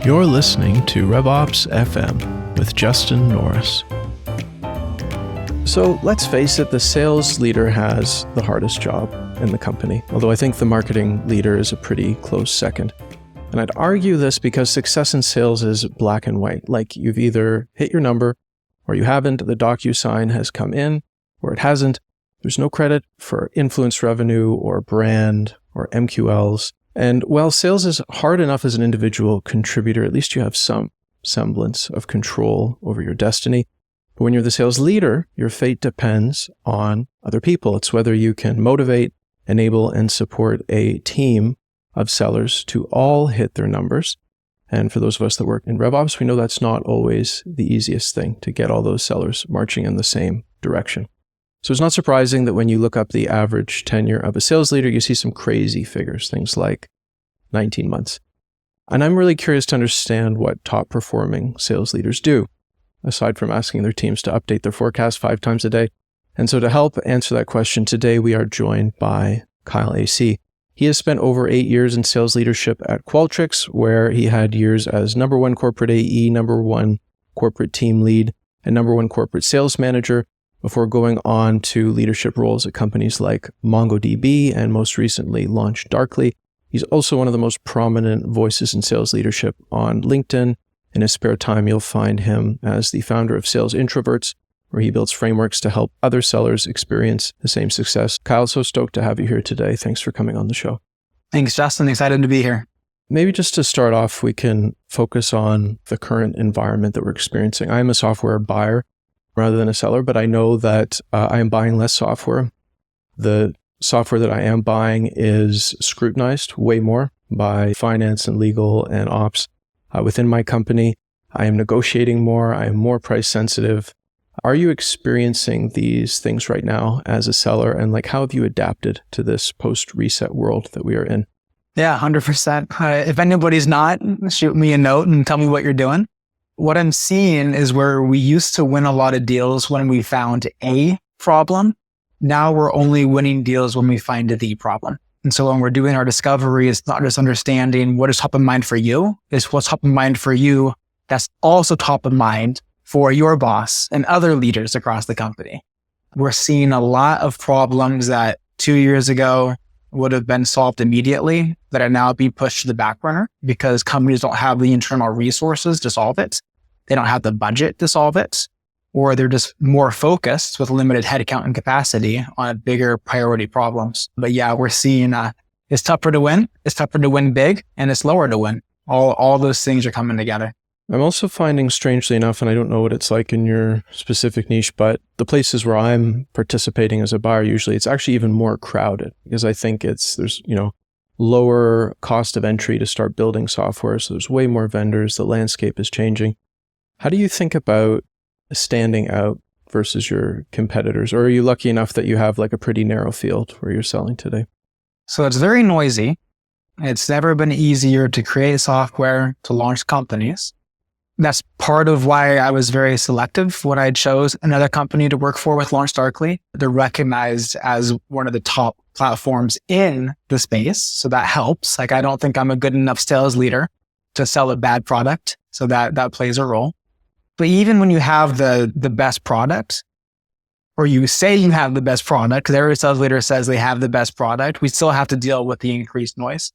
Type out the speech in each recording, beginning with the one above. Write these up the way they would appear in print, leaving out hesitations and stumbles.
You're listening to RevOps FM with Justin Norris. So let's face it, the sales leader has the hardest job in the company, although I think the marketing leader is a pretty close second. And I'd argue this because success in sales is black and white. Like you've either hit your number or you haven't, the DocuSign has come in or it hasn't. There's no credit for influence revenue or brand or MQLs. And while sales is hard enough as an individual contributor, at least you have some semblance of control over your destiny. But when you're the sales leader, your fate depends on other people. It's whether you can motivate, enable, and support a team of sellers to all hit their numbers. And for those of us that work in RevOps, we know that's not always the easiest thing to get all those sellers marching in the same direction. So it's not surprising that when you look up the average tenure of a sales leader, you see some crazy figures, things like 19 months. And I'm really curious to understand what top performing sales leaders do, aside from asking their teams to update their forecast 5 times a day. And so to help answer that question today, we are joined by Kyle Asay. He has spent over 8 years in sales leadership at Qualtrics, where he had years as number 1 corporate AE, number 1 corporate team lead, and number 1 corporate sales manager, before going on to leadership roles at companies like MongoDB and most recently launched Darkly. He's also one of the most prominent voices in sales leadership on LinkedIn. In his spare time, you'll find him as the founder of Sales Introverts, where he builds frameworks to help other sellers experience the same success. Kyle, so stoked to have you here today. Thanks for coming on the show. Thanks, Justin. Excited to be here. Maybe just to start off, we can focus on the current environment that we're experiencing. I'm a software buyer rather than a seller, but I know that I am buying less software. The software that I am buying is scrutinized way more by finance and legal and ops within my company. I am negotiating more. I am more price sensitive. Are you experiencing these things right now as a seller? And how have you adapted to this post-reset world that we are in? Yeah, 100%. If anybody's not, shoot me a note and tell me what you're doing. What I'm seeing is where we used to win a lot of deals when we found a problem. Now we're only winning deals when we find the problem. And so when we're doing our discovery, it's not just understanding what is top of mind for you, it's what's top of mind for you that's also top of mind for your boss and other leaders across the company. We're seeing a lot of problems that 2 years ago would have been solved immediately that are now being pushed to the back burner because companies don't have the internal resources to solve it. They don't have the budget to solve it, or they're just more focused with limited headcount and capacity on bigger priority problems. But yeah, we're seeing it's tougher to win. It's tougher to win big, and it's lower to win. All those things are coming together. I'm also finding, strangely enough, and I don't know what it's like in your specific niche, but the places where I'm participating as a buyer, usually it's actually even more crowded because I think there's lower cost of entry to start building software. So there's way more vendors. The landscape is changing. How do you think about standing out versus your competitors? Or are you lucky enough that you have a pretty narrow field where you're selling today? So it's very noisy. It's never been easier to create software, to launch companies. That's part of why I was very selective when I chose another company to work for with Launch Darkly. They're recognized as one of the top platforms in the space. So that helps. I don't think I'm a good enough sales leader to sell a bad product. So that plays a role. But even when you have the best product, or you say you have the best product, because every sales leader says they have the best product, we still have to deal with the increased noise.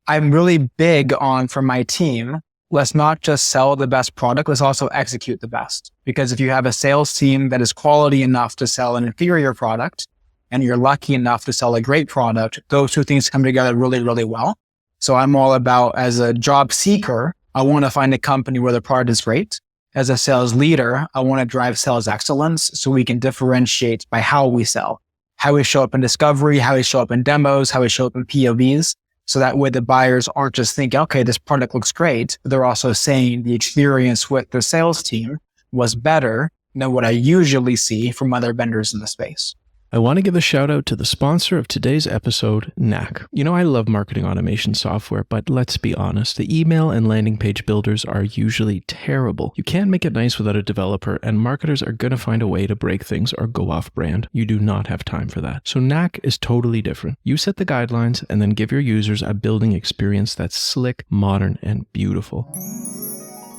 I'm really big on, for my team, let's not just sell the best product, let's also execute the best. Because if you have a sales team that is quality enough to sell an inferior product, and you're lucky enough to sell a great product, those two things come together really, really well. So I'm all about, as a job seeker, I want to find a company where the product is great. As a sales leader, I want to drive sales excellence so we can differentiate by how we sell, how we show up in discovery, how we show up in demos, how we show up in POVs. So that way the buyers aren't just thinking, okay, this product looks great. They're also saying the experience with the sales team was better than what I usually see from other vendors in the space. I want to give a shout out to the sponsor of today's episode, Knack. You know, I love marketing automation software, but let's be honest, the email and landing page builders are usually terrible. You can't make it nice without a developer, and marketers are going to find a way to break things or go off brand. You do not have time for that. So Knack is totally different. You set the guidelines and then give your users a building experience that's slick, modern, and beautiful.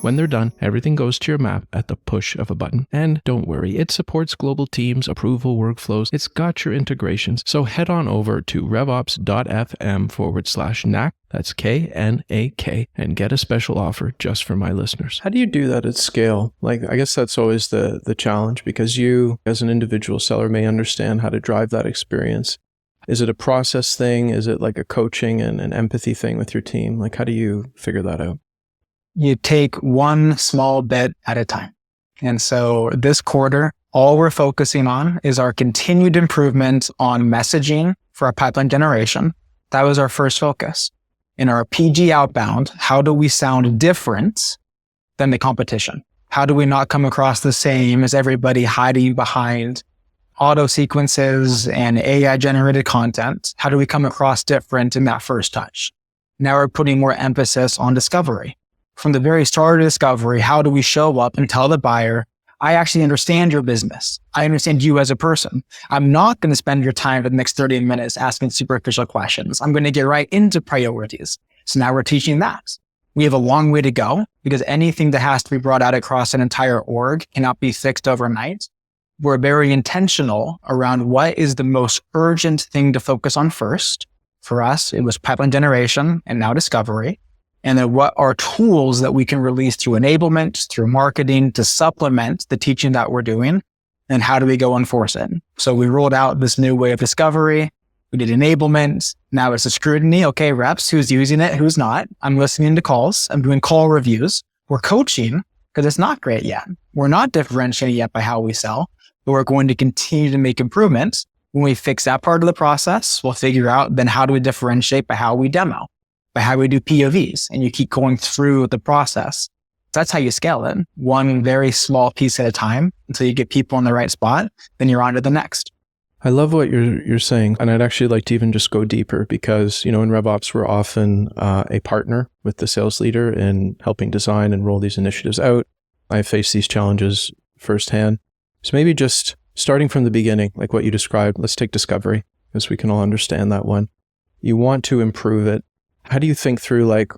When they're done, everything goes to your map at the push of a button. And don't worry, it supports global teams, approval workflows. It's got your integrations. So head on over to revops.fm/knack. That's KNAK, and get a special offer just for my listeners. How do you do that at scale? Like, I guess that's always the challenge, because you, as an individual seller, may understand how to drive that experience. Is it a process thing? Is it like a coaching and an empathy thing with your team? Like, how do you figure that out? You take one small bit at a time. And so this quarter, all we're focusing on is our continued improvement on messaging for our pipeline generation. That was our first focus. In our PG outbound, how do we sound different than the competition? How do we not come across the same as everybody hiding behind auto sequences and AI generated content? How do we come across different in that first touch? Now we're putting more emphasis on discovery. From the very start of discovery, how do we show up and tell the buyer, I actually understand your business. I understand you as a person. I'm not going to spend your time for the next 30 minutes asking superficial questions. I'm going to get right into priorities. So now we're teaching that. We have a long way to go, because anything that has to be brought out across an entire org cannot be fixed overnight. We're very intentional around what is the most urgent thing to focus on first. For us, it was pipeline generation and now discovery. And then what are tools that we can release through enablement, through marketing to supplement the teaching that we're doing, and how do we go enforce it? So we rolled out this new way of discovery. We did enablement. Now it's a scrutiny. Okay, reps, who's using it, who's not? I'm listening to calls. I'm doing call reviews. We're coaching because it's not great yet. We're not differentiating yet by how we sell, but we're going to continue to make improvements. When we fix that part of the process, we'll figure out then how do we differentiate by how we demo, by how we do POVs, and you keep going through the process. That's how you scale it. One very small piece at a time until you get people in the right spot, then you're on to the next. I love what you're saying. And I'd actually like to even just go deeper, because, you know, in RevOps, we're often a partner with the sales leader in helping design and roll these initiatives out. I face these challenges firsthand. So maybe just starting from the beginning, like what you described, let's take discovery, because we can all understand that one. You want to improve it. How do you think through like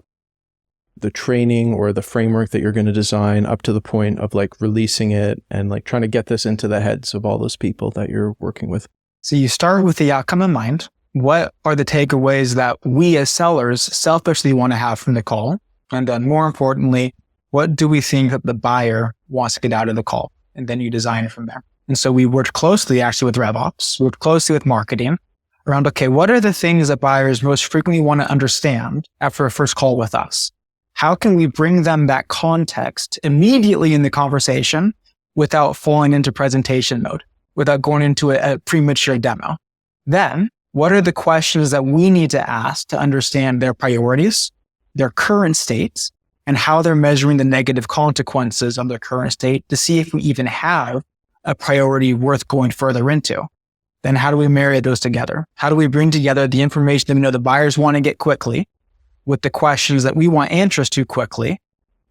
the training or the framework that you're going to design up to the point of like releasing it and like trying to get this into the heads of all those people that you're working with? So you start with the outcome in mind. What are the takeaways that we as sellers selfishly want to have from the call? And then more importantly, what do we think that the buyer wants to get out of the call? And then you design it from there. And so we worked closely actually with RevOps, worked closely with marketing around, okay, what are the things that buyers most frequently want to understand after a first call with us? How can we bring them that context immediately in the conversation without falling into presentation mode, without going into a premature demo? Then, what are the questions that we need to ask to understand their priorities, their current states, and how they're measuring the negative consequences of their current state to see if we even have a priority worth going further into? Then how do we marry those together? How do we bring together the information that we know the buyers want to get quickly with the questions that we want answers to quickly,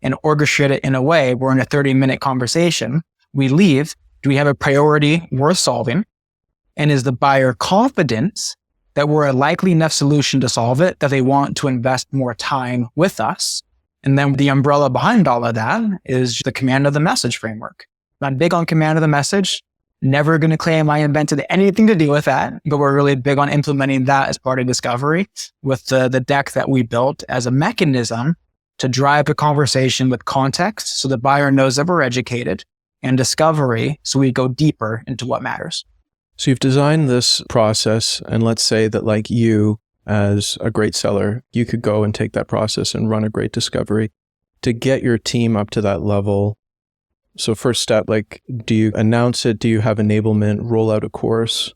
and orchestrate it in a way where in a 30-minute conversation, we leave, do we have a priority worth solving? And is the buyer confident that we're a likely enough solution to solve it, that they want to invest more time with us? And then the umbrella behind all of that is the command of the message framework. I'm big on command of the message. Never going to claim I invented anything to do with that, but we're really big on implementing that as part of discovery with the deck that we built as a mechanism to drive a conversation with context so the buyer knows that we're educated, and discovery so we go deeper into what matters. So you've designed this process, and let's say that like you as a great seller, you could go and take that process and run a great discovery to get your team up to that level. So first step, like, do you announce it? Do you have enablement, roll out a course?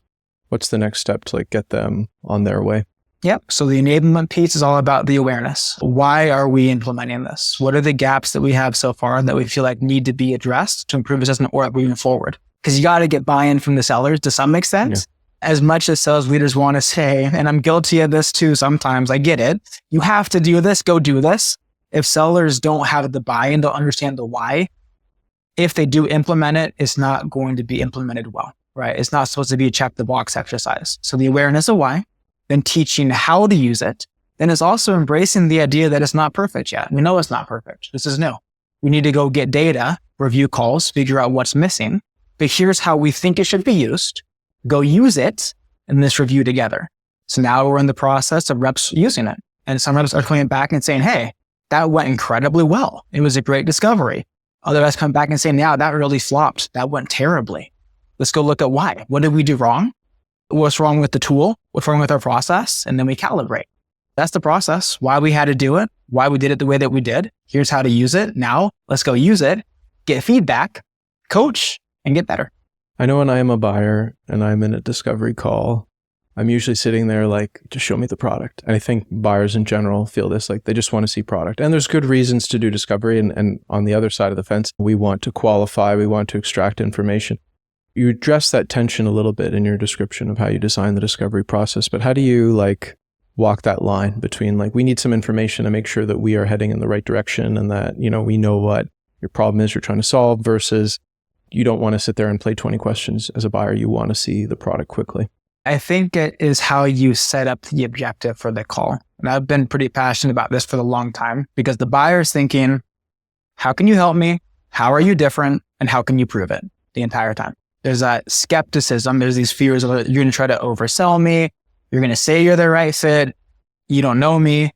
What's the next step to like get them on their way? Yep. So the enablement piece is all about the awareness. Why are we implementing this? What are the gaps that we have so far that we feel like need to be addressed to improve this as an org moving forward? Because you got to get buy-in from the sellers to some extent. As much as sales leaders want to say, and I'm guilty of this too sometimes, I get it. You have to do this, go do this. If sellers don't have the buy-in, don't understand the why, if they do implement it, it's not going to be implemented well, right? It's not supposed to be a check the box exercise. So the awareness of why, then teaching how to use it, then it's also embracing the idea that it's not perfect yet. We know it's not perfect. This is new. We need to go get data, review calls, figure out what's missing. But here's how we think it should be used. Go use it and this review together. So now we're in the process of reps using it. And some reps are coming back and saying, hey, that went incredibly well. It was a great discovery. Other reps come back and saying, yeah, that really flopped. That went terribly. Let's go look at why. What did we do wrong? What's wrong with the tool? What's wrong with our process? And then we calibrate. That's the process, why we had to do it, why we did it the way that we did. Here's how to use it. Now let's go use it, get feedback, coach, and get better. I know when I am a buyer and I'm in a discovery call, I'm usually sitting there like, just show me the product. And I think buyers in general feel this, like they just want to see product. And there's good reasons to do discovery. And on the other side of the fence, we want to qualify, we want to extract information. You address that tension a little bit in your description of how you design the discovery process, but how do you walk that line between we need some information to make sure that we are heading in the right direction and that, we know what your problem is you're trying to solve versus you don't want to sit there and play 20 questions as a buyer. You want to see the product quickly. I think it is how you set up the objective for the call. And I've been pretty passionate about this for a long time because the buyer is thinking, how can you help me? How are you different? And how can you prove it the entire time? There's that skepticism. There's these fears of you're going to try to oversell me. You're going to say you're the right fit. You don't know me.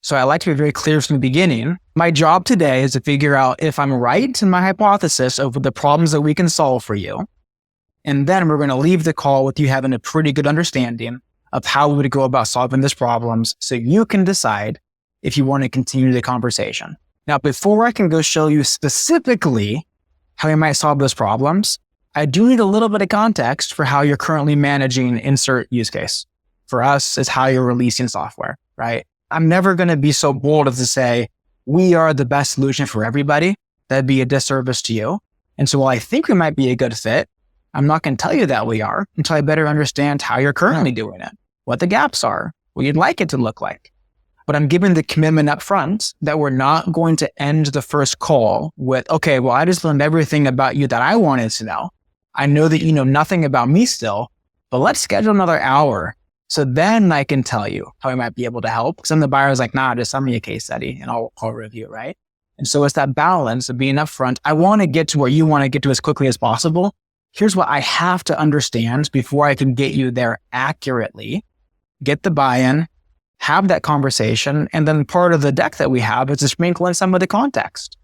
So I like to be very clear from the beginning. My job today is to figure out if I'm right in my hypothesis over the problems that we can solve for you. And then we're going to leave the call with you having a pretty good understanding of how we would go about solving these problems so you can decide if you want to continue the conversation. Now, before I can go show you specifically how you might solve those problems, I do need a little bit of context for how you're currently managing insert use case. For us, it's how you're releasing software, right? I'm never going to be so bold as to say, we are the best solution for everybody. That'd be a disservice to you. And so while I think we might be a good fit, I'm not going to tell you that we are until I better understand how you're currently doing it, what the gaps are, what you'd like it to look like. But I'm giving the commitment up front that we're not going to end the first call with, okay, well, I just learned everything about you that I wanted to know. I know that you know nothing about me still, but let's schedule another hour. So then I can tell you how I might be able to help. Because then the buyer's like, nah, just send me a case study and I'll review, right? And so it's that balance of being upfront. I want to get to where you want to get to as quickly as possible. Here's what I have to understand before I can get you there accurately, get the buy-in, have that conversation. And then part of the deck that we have is to sprinkle in some of the context.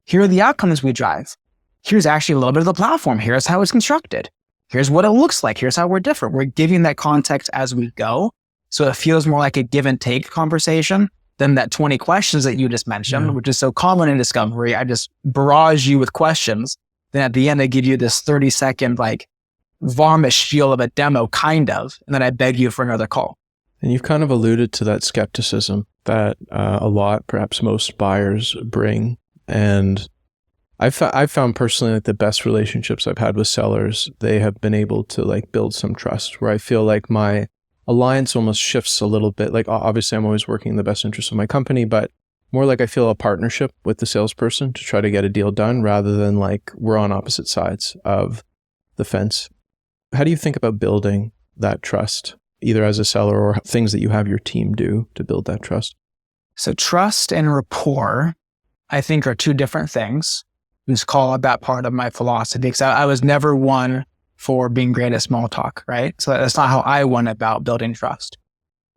Here are the outcomes we drive. Here's actually a little bit of the platform. Here's how it's constructed. Here's what it looks like. Here's how we're different. We're giving that context as we go. So it feels more like a give and take conversation than that 20 questions that you just mentioned, which is so common in discovery. I just barrage you with questions. Then at the end, I give you this 30-second vomit spiel of a demo, kind of, and then I beg you for another call. And you've kind of alluded to that skepticism that a lot, perhaps most buyers bring. And I've found personally the best relationships I've had with sellers, they have been able to build some trust where I feel like my alliance almost shifts a little bit. Obviously I'm always working in the best interest of my company, but more like I feel a partnership with the salesperson to try to get a deal done rather than we're on opposite sides of the fence. How do you think about building that trust, either as a seller or things that you have your team do to build that trust? So trust and rapport, I think, are two different things. Just call it that part of my philosophy because I was never one for being great at small talk, right? So that's not how I went about building trust.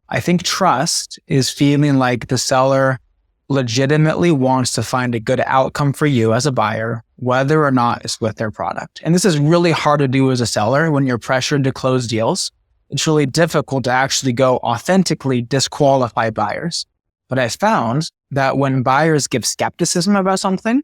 I think trust is feeling like the seller legitimately wants to find a good outcome for you as a buyer, whether or not it's with their product. And this is really hard to do as a seller when you're pressured to close deals. It's really difficult to actually go authentically disqualify buyers. But I found that when buyers give skepticism about something,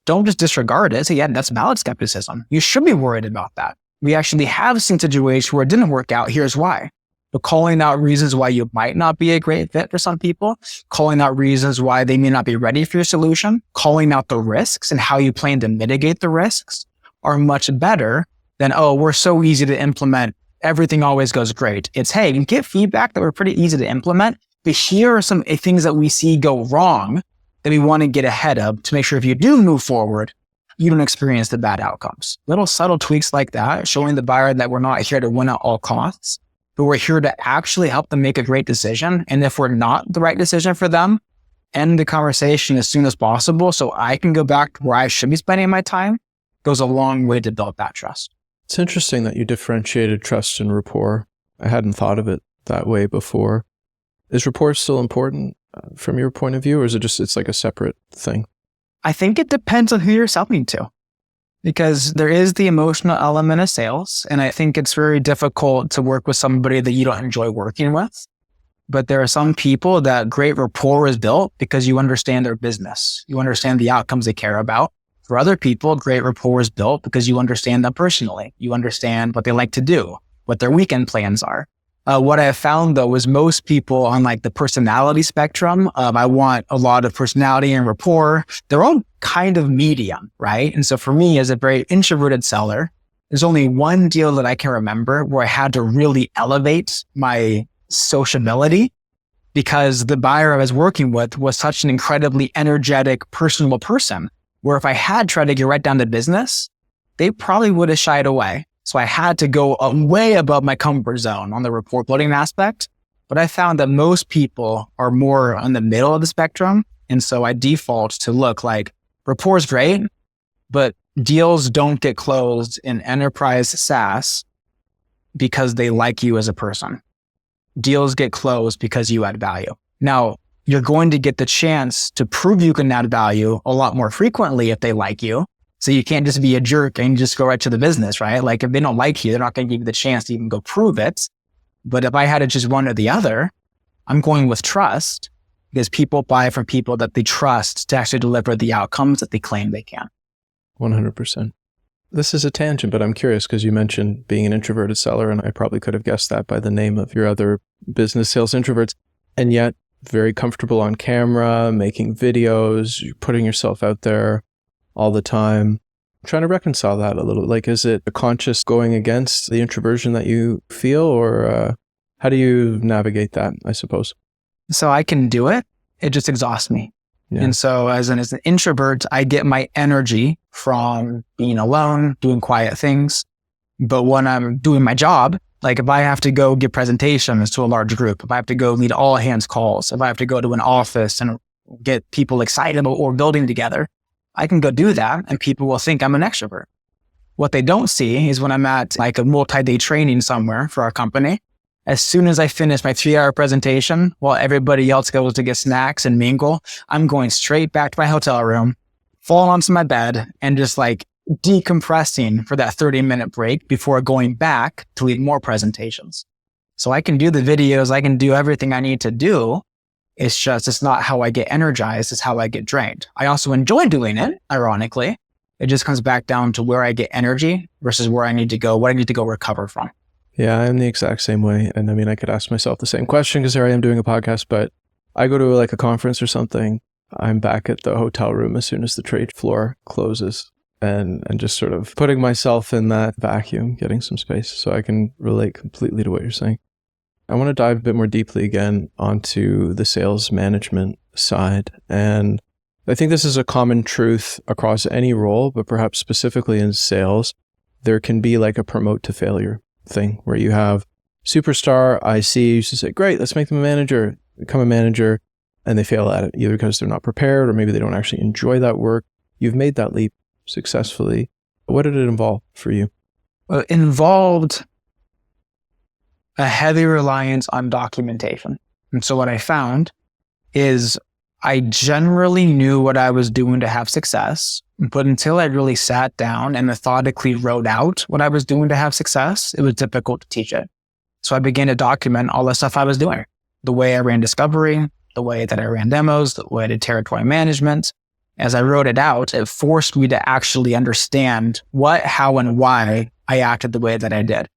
don't just disregard it. Say, yeah, that's valid skepticism. You should be worried about that. We actually have seen situations where it didn't work out. Here's why. But calling out reasons why you might not be a great fit for some people, calling out reasons why they may not be ready for your solution, calling out the risks and how you plan to mitigate the risks are much better than, oh, we're so easy to implement. everything always goes great. It's, hey, we get feedback that were pretty easy to implement, but here are some things that we see go wrong that we want to get ahead of to make sure if you do move forward, you don't experience the bad outcomes. Little subtle tweaks like that, showing the buyer that we're not here to win at all costs, but we're here to actually help them make a great decision. And if we're not the right decision for them, end the conversation as soon as possible so I can go back to where I should be spending my time, goes a long way to build that trust. It's interesting that you differentiated trust and rapport. I hadn't thought of it that way before. Is rapport still important from your point of view, or is it just, it's like a separate thing? I think it depends on who you're selling to, because there is the emotional element of sales. And I think it's very difficult to work with somebody that you don't enjoy working with. But there are some people that great rapport is built because you understand their business. You understand the outcomes they care about. For other people, great rapport is built because you understand them personally. You understand what they like to do, what their weekend plans are. What I have found though is most people on like the personality spectrum, I want a lot of personality and rapport. They're all kind of medium, right? And so for me as a very introverted seller, there's only one deal that I can remember where I had to really elevate my sociability because the buyer I was working with was such an incredibly energetic, personable person, where if I had tried to get right down to business, they probably would have shied away. So I had to go way above my comfort zone on the rapport building aspect. But I found that most people are more on the middle of the spectrum. And so I default to look like rapport is great, but deals don't get closed in enterprise SaaS because they like you as a person. Deals get closed because you add value. Now, you're going to get the chance to prove you can add value a lot more frequently if they like you. So you can't just be a jerk and just go right to the business, right? Like if they don't like you, they're not going to give you the chance to even go prove it. But if I had to choose one or the other, I'm going with trust because people buy from people that they trust to actually deliver the outcomes that they claim they can. 100%. This is a tangent, but I'm curious because you mentioned being an introverted seller, and I probably could have guessed that by the name of your other business sales introverts, and yet very comfortable on camera, making videos, you're putting yourself out there all the time. I'm trying to reconcile that a little. Like, is it a conscious going against the introversion that you feel, or how do you navigate that, I suppose? So I can do it. It just exhausts me. Yeah. And so as an introvert, I get my energy from being alone, doing quiet things. But when I'm doing my job, like if I have to go give presentations to a large group, if I have to go lead all hands calls, if I have to go to an office and get people excited about what we're building together, I can go do that and people will think I'm an extrovert. What they don't see is when I'm at like a multi-day training somewhere for our company, as soon as I finish my 3-hour presentation, while everybody else goes to get snacks and mingle, I'm going straight back to my hotel room, fall onto my bed and just like decompressing for that 30-minute break before going back to lead more presentations. So I can do the videos, I can do everything I need to do. It's not how I get energized, it's how I get drained. I also enjoy doing it, ironically. It just comes back down to where I get energy versus where I need to go, what I need to go recover from. Yeah, I'm the exact same way. And I mean, I could ask myself the same question because here I am doing a podcast, but I go to like a conference or something, I'm back at the hotel room as soon as the trade floor closes and just sort of putting myself in that vacuum, getting some space. So I can relate completely to what you're saying. I want to dive a bit more deeply again onto the sales management side. And I think this is a common truth across any role, but perhaps specifically in sales, there can be like a promote to failure thing where you have superstar ICs who say, great, let's make them a manager, become a manager, and they fail at it either because they're not prepared or maybe they don't actually enjoy that work. You've made that leap successfully. What did it involve for you? Well, it involved a heavy reliance on documentation. And so what I found is I generally knew what I was doing to have success, but until I really sat down and methodically wrote out what I was doing to have success, it was difficult to teach it. So I began to document all the stuff I was doing, the way I ran discovery, the way that I ran demos, the way I did territory management. As I wrote it out, it forced me to actually understand what, how, and why I acted the way that I did.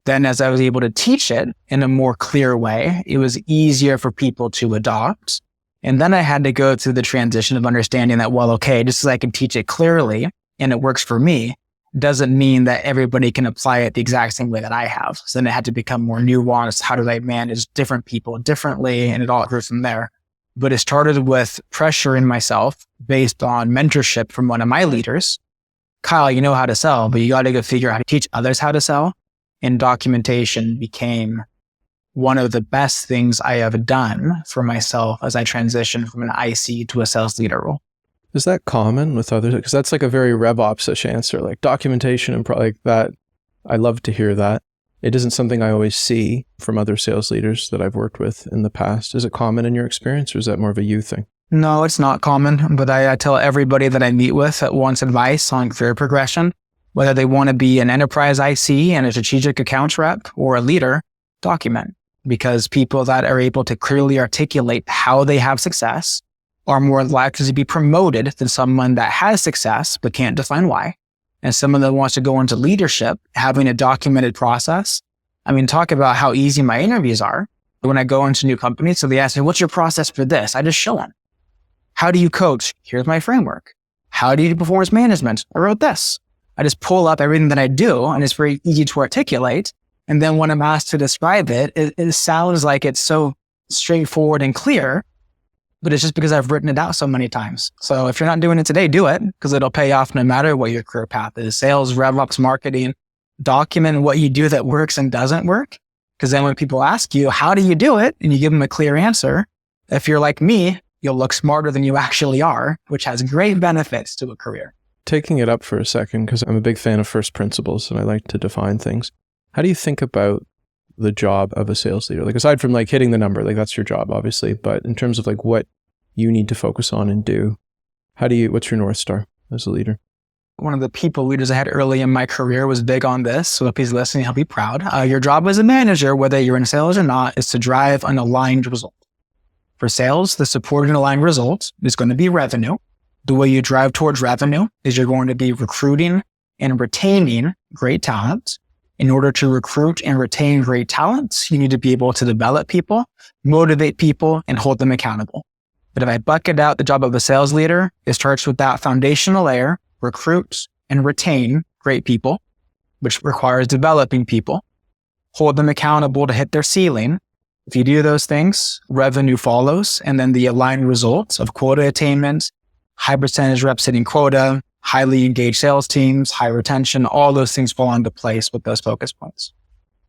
Then as I was able to teach it in a more clear way, it was easier for people to adopt. And then I had to go through the transition of understanding that, well, okay, just as I can teach it clearly and it works for me, doesn't mean that everybody can apply it the exact same way that I have. So then it had to become more nuanced. How do I manage different people differently? And it all grew from there. But it started with pressure in myself based on mentorship from one of my leaders. Kyle, you know how to sell, but you got to go figure out how to teach others how to sell. And documentation became one of the best things I have done for myself as I transitioned from an IC to a sales leader role. Is that common with others? Because that's like a very RevOps-ish answer, like documentation and probably like that. I love to hear that. It isn't something I always see from other sales leaders that I've worked with in the past. Is it common in your experience, or is that more of a you thing? No, it's not common, but I tell everybody that I meet with that wants advice on career progression, whether they want to be an enterprise IC and a strategic accounts rep or a leader, document. Because people that are able to clearly articulate how they have success are more likely to be promoted than someone that has success but can't define why. And someone that wants to go into leadership, having a documented process. I mean, talk about how easy my interviews are. When I go into new companies, so they ask me, what's your process for this? I just show them. How do you coach? Here's my framework. How do you do performance management? I wrote this. I just pull up everything that I do, and it's very easy to articulate. And then when I'm asked to describe it, it sounds like it's so straightforward and clear, but it's just because I've written it out so many times. So if you're not doing it today, do it, because it'll pay off no matter what your career path is. Sales, RevOps, marketing, document what you do that works and doesn't work. Because then when people ask you, how do you do it? And you give them a clear answer. If you're like me, you'll look smarter than you actually are, which has great benefits to a career. Taking it up for a second, because I'm a big fan of first principles and I like to define things. How do you think about the job of a sales leader? Like aside from like hitting the number, like that's your job, obviously, but in terms of like what you need to focus on and do, what's your North Star as a leader? One of the people leaders I had early in my career was big on this. So if he's listening, he'll be proud. Your job as a manager, whether you're in sales or not, is to drive an aligned result. For sales, the supporting aligned result is going to be revenue. The way you drive towards revenue is you're going to be recruiting and retaining great talent. In order to recruit and retain great talent, you need to be able to develop people, motivate people, and hold them accountable. But if I bucket out the job of a sales leader, it starts with that foundational layer, recruit and retain great people, which requires developing people, hold them accountable to hit their ceiling. If you do those things, revenue follows, and then the aligned results of quota attainment, high percentage reps hitting quota, highly engaged sales teams, high retention, all those things fall into place with those focus points.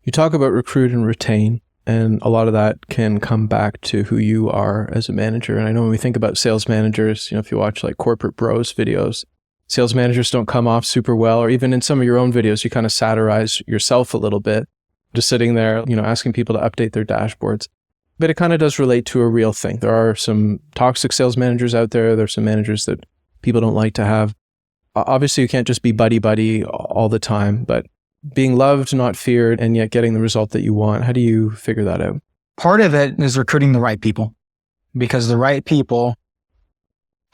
You talk about recruit and retain, and a lot of that can come back to who you are as a manager. And I know when we think about sales managers, if you watch like Corporate Bros videos, sales managers don't come off super well, or even in some of your own videos, you kind of satirize yourself a little bit, just sitting there, asking people to update their dashboards. But it kind of does relate to a real thing. There are some toxic sales managers out there. There's some managers that people don't like to have. Obviously, you can't just be buddy-buddy all the time, but being loved, not feared, and yet getting the result that you want. How do you figure that out? Part of it is recruiting the right people, because the right people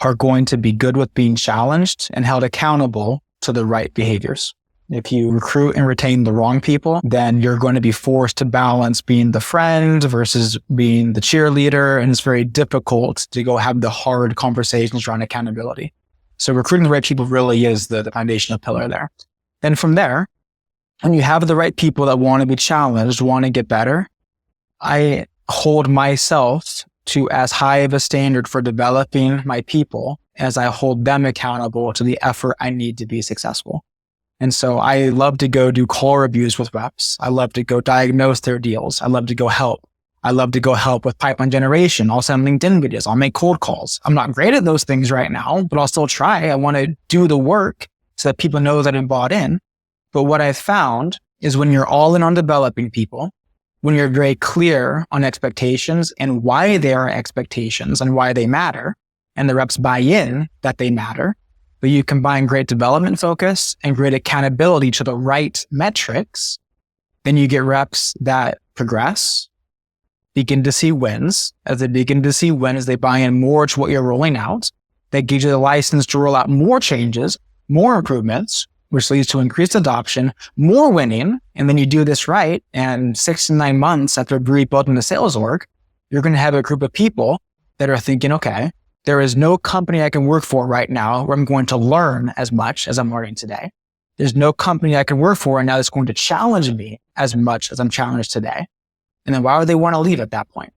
are going to be good with being challenged and held accountable to the right behaviors. If you recruit and retain the wrong people, then you're going to be forced to balance being the friend versus being the cheerleader, and it's very difficult to go have the hard conversations around accountability. So recruiting the right people really is the foundational pillar there. Then from there, when you have the right people that want to be challenged, want to get better, I hold myself to as high of a standard for developing my people as I hold them accountable to the effort I need to be successful. And so I love to go do call reviews with reps. I love to go diagnose their deals. I love to go help. I love to go help with pipeline generation. I'll send LinkedIn videos. I'll make cold calls. I'm not great at those things right now, but I'll still try. I want to do the work so that people know that I'm bought in. But what I've found is when you're all in on developing people, when you're very clear on expectations and why they are expectations and why they matter, and the reps buy in that they matter, but you combine great development focus and great accountability to the right metrics, then you get reps that progress, begin to see wins. As they begin to see wins, they buy in more to what you're rolling out. That gives you the license to roll out more changes, more improvements, which leads to increased adoption, more winning. And then you do this right, and 6 to 9 months after rebuilding the sales org, you're going to have a group of people that are thinking, okay, there is no company I can work for right now where I'm going to learn as much as I'm learning today. There's no company I can work for and now that's going to challenge me as much as I'm challenged today. And then why would they want to leave at that point?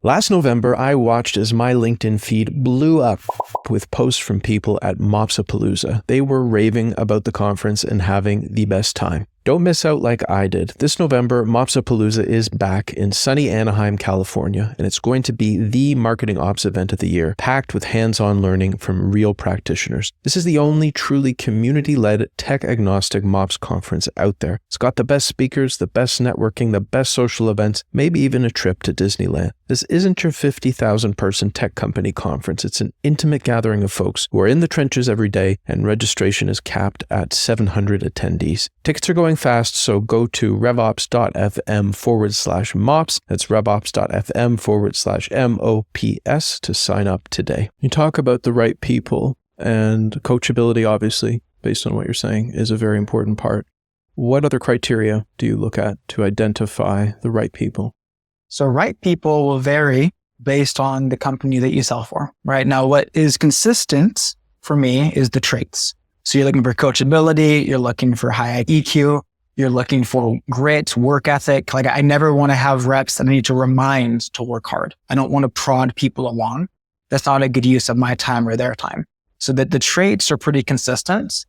Last November, I watched as my LinkedIn feed blew up with posts from people at Mopsapalooza. They were raving about the conference and having the best time. Don't miss out like I did. This November, Mopsapalooza is back in sunny Anaheim, California, and it's going to be the marketing ops event of the year, packed with hands-on learning from real practitioners. This is the only truly community-led, tech-agnostic MOPS conference out there. It's got the best speakers, the best networking, the best social events, maybe even a trip to Disneyland. This isn't your 50,000-person tech company conference. It's an intimate gathering of folks who are in the trenches every day, and registration is capped at 700 attendees. Tickets are going fast, so go to revops.fm/MOPS. That's revops.fm/MOPS to sign up today. You talk about the right people, and coachability, obviously, based on what you're saying, is a very important part. What other criteria do you look at to identify the right people? So right people will vary based on the company that you sell for. Right now, what is consistent for me is the traits. So you're looking for coachability, you're looking for high EQ, you're looking for grit, work ethic. Like I never want to have reps that I need to remind to work hard. I don't want to prod people along. That's not a good use of my time or their time. So that the traits are pretty consistent.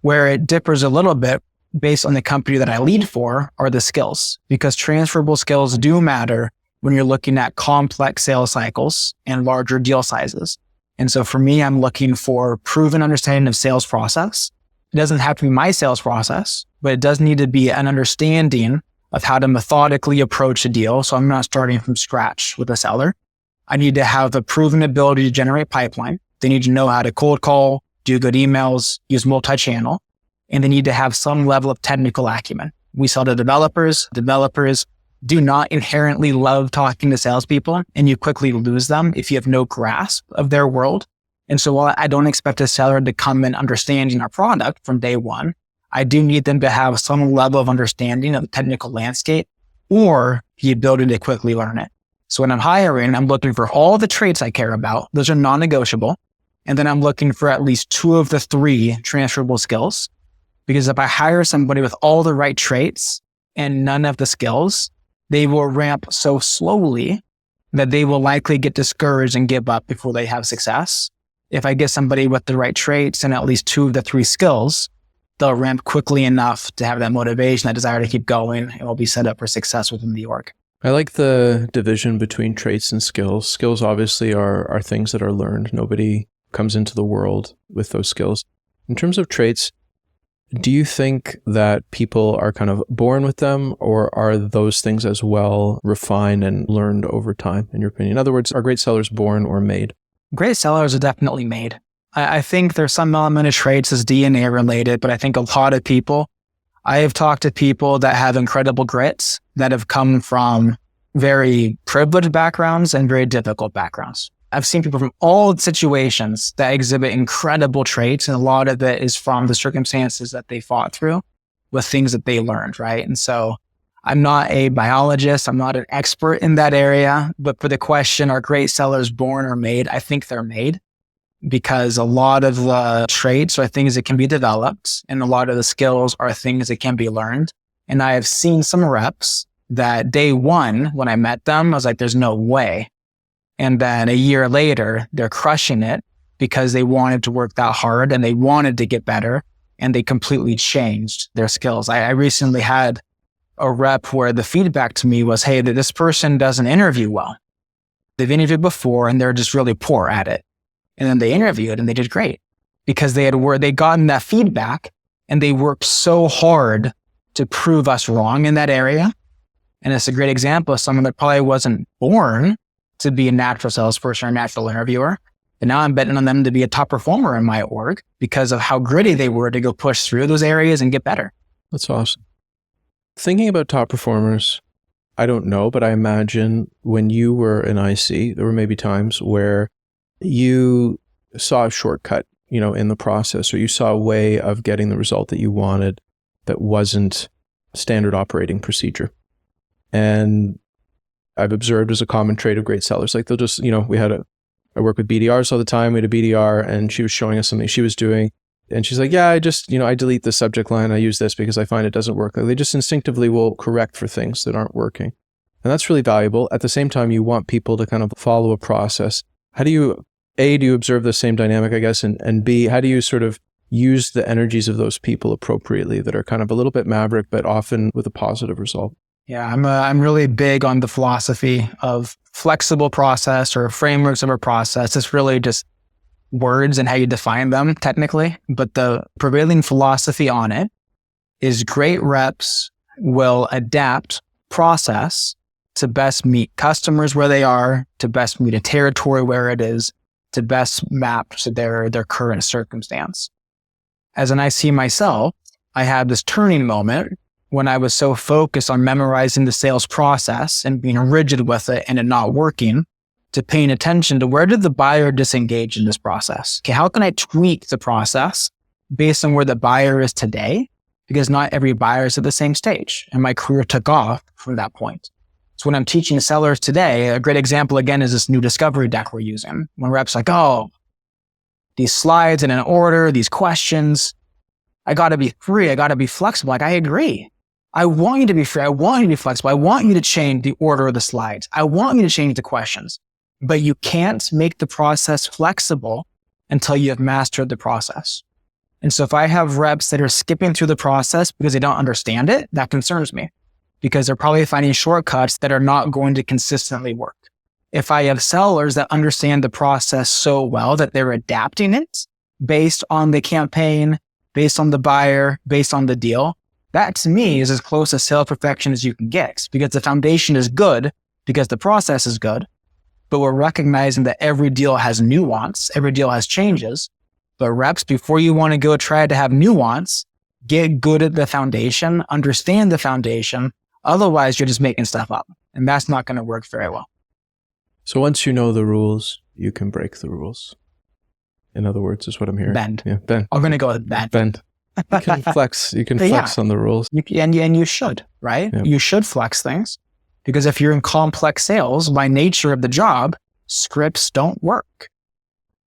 Where it differs a little bit based on the company that I lead for are the skills, because transferable skills do matter when you're looking at complex sales cycles and larger deal sizes. And so for me, I'm looking for proven understanding of sales process. It doesn't have to be my sales process, but it does need to be an understanding of how to methodically approach a deal. So I'm not starting from scratch with a seller. I need to have a proven ability to generate pipeline. They need to know how to cold call, do good emails, use multi-channel, and they need to have some level of technical acumen. We sell to developers. Developers do not inherently love talking to salespeople, and you quickly lose them if you have no grasp of their world. And so while I don't expect a seller to come in understanding our product from day one, I do need them to have some level of understanding of the technical landscape or the ability to quickly learn it. So when I'm hiring, I'm looking for all the traits I care about. Those are non-negotiable. And then I'm looking for at least 2 of the 3 transferable skills. Because if I hire somebody with all the right traits and none of the skills, they will ramp so slowly that they will likely get discouraged and give up before they have success. If I get somebody with the right traits and at least 2 of the 3 skills, they'll ramp quickly enough to have that motivation, that desire to keep going, and will be set up for success within the org. I like the division between traits and skills. Skills obviously are things that are learned. Nobody comes into the world with those skills. In terms of traits, do you think that people are kind of born with them, or are those things as well refined and learned over time, in your opinion? In other words, are great sellers born or made? Great sellers are definitely made. I think there's some element of traits as DNA related, but I think a lot of people, I have talked to people that have incredible grits that have come from very privileged backgrounds and very difficult backgrounds. I've seen people from all situations that exhibit incredible traits, and a lot of it is from the circumstances that they fought through with things that they learned, right? And so I'm not a biologist, I'm not an expert in that area, but for the question, are great sellers born or made? I think they're made, because a lot of the traits are things that can be developed, and a lot of the skills are things that can be learned. And I have seen some reps that day one, when I met them, I was like, there's no way. And then a year later, they're crushing it because they wanted to work that hard and they wanted to get better, and they completely changed their skills. I recently had a rep where the feedback to me was, hey, this person doesn't interview well. They've interviewed before and they're just really poor at it. And then they interviewed and they did great because they'd gotten that feedback and they worked so hard to prove us wrong in that area. And it's a great example of someone that probably wasn't born to be a natural salesperson or a natural interviewer. And now I'm betting on them to be a top performer in my org because of how gritty they were to go push through those areas and get better. That's awesome. Thinking about top performers, I don't know, but I imagine when you were an IC, there were maybe times where you saw a shortcut, in the process, or you saw a way of getting the result that you wanted that wasn't standard operating procedure. And I've observed as a common trait of great sellers, like they'll just, I work with BDRs all the time. We had a BDR and she was showing us something she was doing. And she's like, yeah, I just, I delete the subject line. I use this because I find it doesn't work. Like, they just instinctively will correct for things that aren't working. And that's really valuable. At the same time, you want people to kind of follow a process. How do you, A, do you observe the same dynamic, I guess, and B, how do you sort of use the energies of those people appropriately that are kind of a little bit maverick, but often with a positive result? Yeah, I'm really big on the philosophy of flexible process or frameworks of a process. It's really just words and how you define them technically. But the prevailing philosophy on it is great reps will adapt process to best meet customers where they are, to best meet a territory where it is, to best map to their current circumstance. As an IC myself, I had this turning moment when I was so focused on memorizing the sales process and being rigid with it and it not working, to paying attention to where did the buyer disengage in this process? Okay, how can I tweak the process based on where the buyer is today? Because not every buyer is at the same stage. And my career took off from that point. So when I'm teaching sellers today, a great example again is this new discovery deck we're using. When reps like, oh, these slides in an order, these questions, I got to be free. I got to be flexible. Like, I agree. I want you to be free. I want you to be flexible. I want you to change the order of the slides. I want you to change the questions, but you can't make the process flexible until you have mastered the process. And so if I have reps that are skipping through the process because they don't understand it, that concerns me because they're probably finding shortcuts that are not going to consistently work. If I have sellers that understand the process so well that they're adapting it based on the campaign, based on the buyer, based on the deal, that to me is as close to sales perfection as you can get because the foundation is good because the process is good, but we're recognizing that every deal has nuance, every deal has changes, but reps, before you want to go try to have nuance, get good at the foundation, understand the foundation, otherwise you're just making stuff up and that's not going to work very well. So once you know the rules, you can break the rules. In other words, is what I'm hearing. Bend. Yeah, bend. I'm going to go with bend. Bend. You can flex. You can flex on the rules. And you should, right? Yep. You should flex things because if you're in complex sales, by nature of the job, scripts don't work.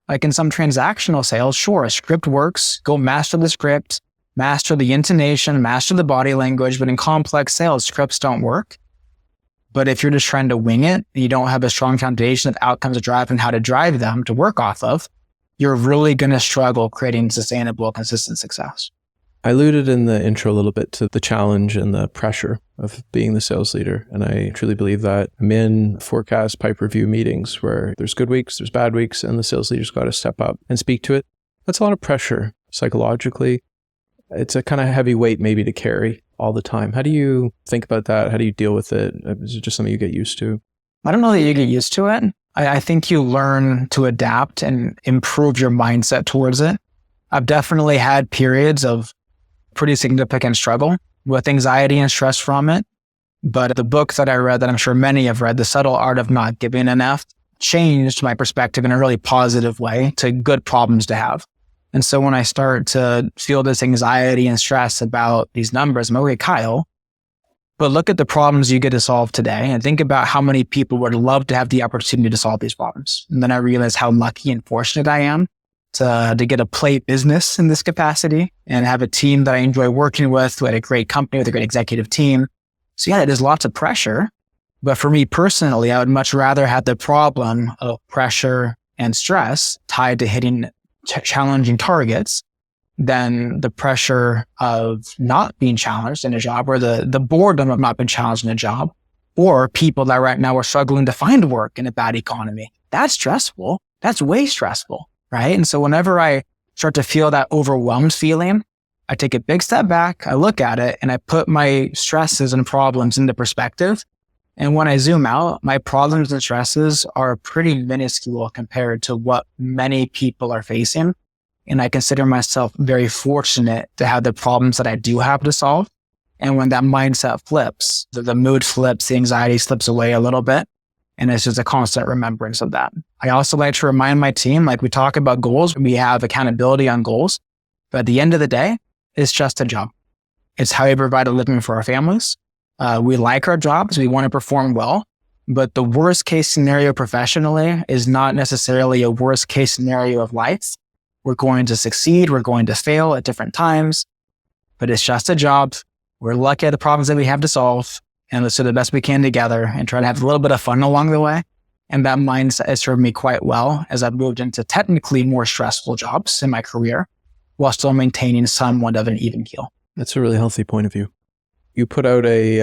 Like in some transactional sales, sure, a script works. Go master the script, master the intonation, master the body language. But in complex sales, scripts don't work. But if you're just trying to wing it, and you don't have a strong foundation of outcomes to drive and how to drive them to work off of, you're really going to struggle creating sustainable, consistent success. I alluded in the intro a little bit to the challenge and the pressure of being the sales leader. And I truly believe that. I'm in forecast pipe review meetings where there's good weeks, there's bad weeks, and the sales leader's got to step up and speak to it. That's a lot of pressure psychologically. It's a kind of heavy weight maybe to carry all the time. How do you think about that? How do you deal with it? Is it just something you get used to? I don't know that you get used to it. I think you learn to adapt and improve your mindset towards it. I've definitely had periods of pretty significant struggle with anxiety and stress from it. But the book that I read, that I'm sure many have read, The Subtle Art of Not Giving Enough, changed my perspective in a really positive way to good problems to have. And so when I start to feel this anxiety and stress about these numbers, I'm like, okay, Kyle, but look at the problems you get to solve today and think about how many people would love to have the opportunity to solve these problems. And then I realized how lucky and fortunate I am to get a play business in this capacity and have a team that I enjoy working with. We had a great company with a great executive team. So yeah, there's lots of pressure. But for me personally, I would much rather have the problem of pressure and stress tied to hitting challenging targets than the pressure of not being challenged in a job or the boredom of not being challenged in a job or people that right now are struggling to find work in a bad economy. That's stressful. That's way stressful, right? And so whenever I start to feel that overwhelmed feeling, I take a big step back, I look at it, and I put my stresses and problems into perspective. And when I zoom out, my problems and stresses are pretty minuscule compared to what many people are facing. And I consider myself very fortunate to have the problems that I do have to solve. And when that mindset flips, the mood flips, the anxiety slips away a little bit. And it's just a constant remembrance of that. I also like to remind my team, like we talk about goals, we have accountability on goals. But at the end of the day, it's just a job. It's how we provide a living for our families. We like our jobs. We want to perform well. But the worst case scenario professionally is not necessarily a worst case scenario of life. We're going to succeed. We're going to fail at different times, but it's just a job. We're lucky at the problems that we have to solve, and let's do the best we can together and try to have a little bit of fun along the way. And that mindset has served me quite well as I've moved into technically more stressful jobs in my career while still maintaining somewhat of an even keel. That's a really healthy point of view. You put out I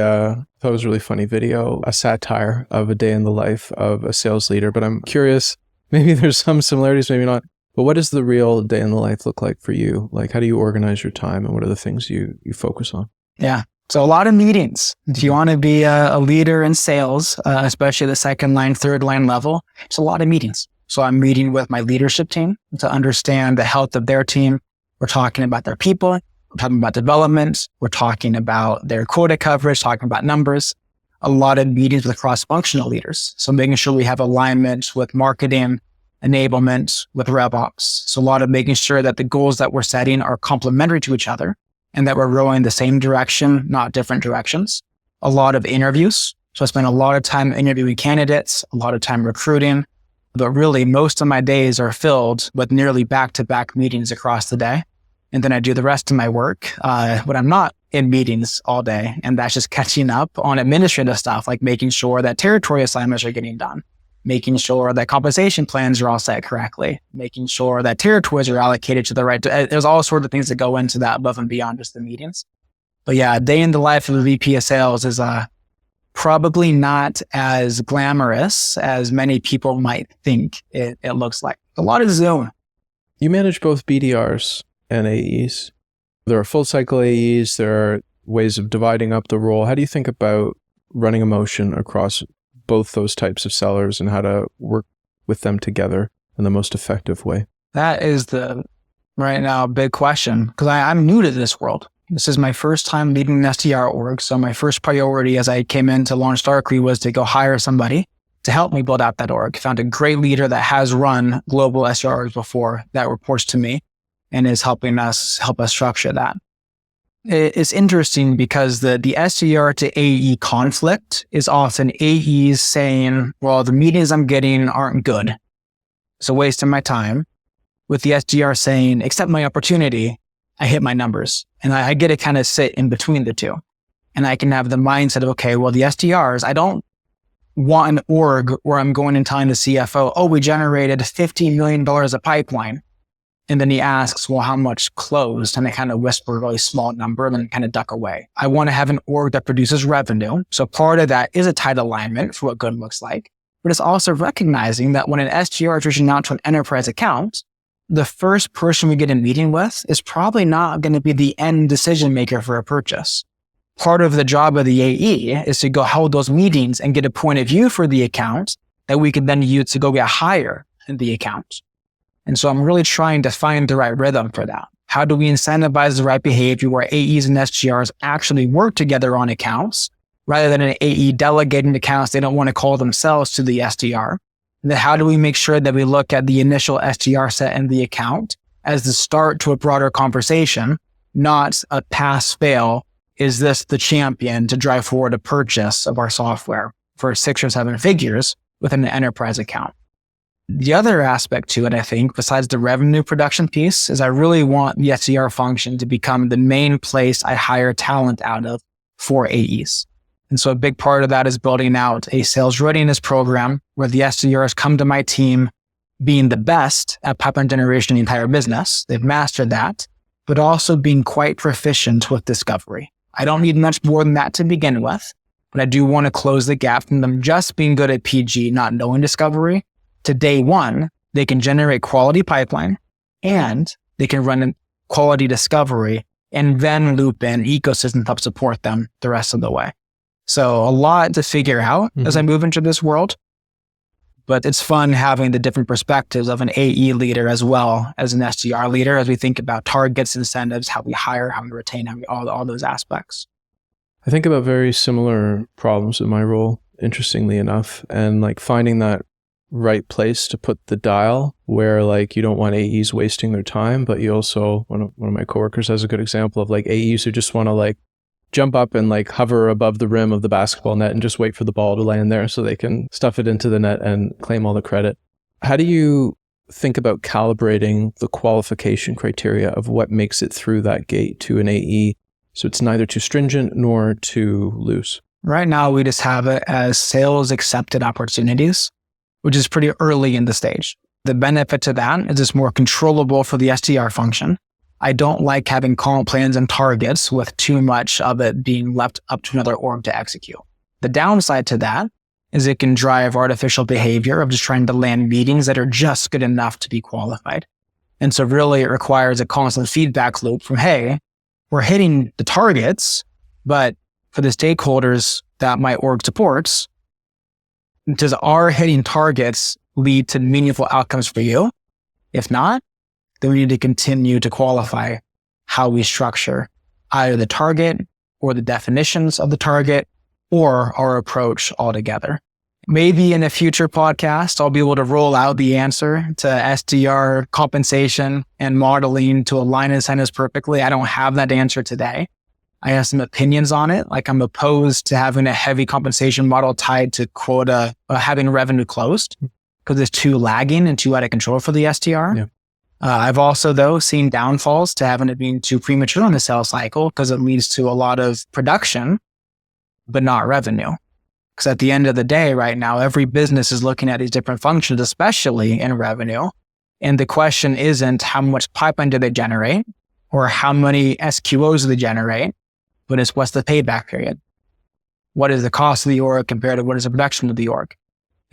thought it was a really funny video, a satire of a day in the life of a sales leader. But I'm curious, maybe there's some similarities, maybe not. But what does the real day in the life look like for you? Like, how do you organize your time and what are the things you focus on? Yeah. So a lot of meetings. If you want to be a leader in sales, especially the second line, third line level, it's a lot of meetings. So I'm meeting with my leadership team to understand the health of their team. We're talking about their people. We're talking about development. We're talking about their quota coverage, talking about numbers. A lot of meetings with cross-functional leaders. So making sure we have alignment with marketing, enablement, with RevOps. So a lot of making sure that the goals that we're setting are complementary to each other and that we're rowing the same direction, not different directions. A lot of interviews. So I spend a lot of time interviewing candidates, a lot of time recruiting, but really most of my days are filled with nearly back-to-back meetings across the day. And then I do the rest of my work when I'm not in meetings all day. And that's just catching up on administrative stuff, like making sure that territory assignments are getting done, making sure that compensation plans are all set correctly, making sure that territories are allocated to the right. There's all sorts of things that go into that above and beyond just the meetings. But yeah, a day in the life of a VP of sales is probably not as glamorous as many people might think it looks like. A lot of Zoom. You manage both BDRs and AEs. There are full cycle AEs. There are ways of dividing up the role. How do you think about running a motion across both those types of sellers and how to work with them together in the most effective way? That is the right now big question because I'm new to this world. This is my first time leading an SDR org. So my first priority as I came in to launch Starkly was to go hire somebody to help me build out that org. Found a great leader that has run global SDRs before that reports to me and is help us structure that. It's interesting because the SDR to AE conflict is often AEs saying, well, the meetings I'm getting aren't good. It's a waste of my time. With the SDR saying, accept my opportunity, I hit my numbers. And I get to kind of sit in between the two. And I can have the mindset of, okay, well, the SDRs, I don't want an org where I'm going and telling the CFO, oh, we generated $15 million of pipeline. And then he asks, well, how much closed? And I kind of whisper a really small number and then kind of duck away. I want to have an org that produces revenue. So part of that is a tight alignment for what good looks like. But it's also recognizing that when an SDR is reaching out to an enterprise account, the first person we get a meeting with is probably not going to be the end decision maker for a purchase. Part of the job of the AE is to go hold those meetings and get a point of view for the account that we can then use to go get higher in the account. And so I'm really trying to find the right rhythm for that. How do we incentivize the right behavior where AEs and SDRs actually work together on accounts rather than an AE delegating accounts they don't want to call themselves to the SDR? And then how do we make sure that we look at the initial SDR set and the account as the start to a broader conversation, not a pass-fail? Is this the champion to drive forward a purchase of our software for 6 or 7 figures within an enterprise account? The other aspect to it, I think, besides the revenue production piece, is I really want the SDR function to become the main place I hire talent out of for AEs. And so a big part of that is building out a sales readiness program where the SDRs come to my team being the best at pipeline generation in the entire business. They've mastered that, but also being quite proficient with discovery. I don't need much more than that to begin with, but I do want to close the gap from them just being good at PG, not knowing discovery, to day one, they can generate quality pipeline and they can run quality discovery and then loop in ecosystem to help support them the rest of the way. So a lot to figure out as I move into this world, but it's fun having the different perspectives of an AE leader as well as an SDR leader as we think about targets, incentives, how we hire, how we retain, all those aspects. I think about very similar problems in my role, interestingly enough, and like finding that right place to put the dial where like you don't want AEs wasting their time, but you also, one of my coworkers has a good example of like AEs who just want to like jump up and like hover above the rim of the basketball net and just wait for the ball to land there so they can stuff it into the net and claim all the credit. How do you think about calibrating the qualification criteria of what makes it through that gate to an AE so it's neither too stringent nor too loose? Right now, we just have it as sales accepted opportunities, which is pretty early in the stage. The benefit to that is it's more controllable for the SDR function. I don't like having call plans and targets with too much of it being left up to another org to execute. The downside to that is it can drive artificial behavior of just trying to land meetings that are just good enough to be qualified. And so really it requires a constant feedback loop from, hey, we're hitting the targets, but for the stakeholders that my org supports, does our hitting targets lead to meaningful outcomes for you? If not, then we need to continue to qualify how we structure either the target or the definitions of the target or our approach altogether. Maybe in a future podcast, I'll be able to roll out the answer to SDR compensation and modeling to align incentives perfectly. I don't have that answer today. I have some opinions on it. Like I'm opposed to having a heavy compensation model tied to quota, having revenue closed because it's too lagging and too out of control for the SDR. Yeah. I've also, though, seen downfalls to having it being too premature in the sales cycle because it leads to a lot of production, but not revenue. Because at the end of the day, right now, every business is looking at these different functions, especially in revenue. And the question isn't how much pipeline do they generate or how many SQOs do they generate, but it's what's the payback period? What is the cost of the org compared to what is the production of the org?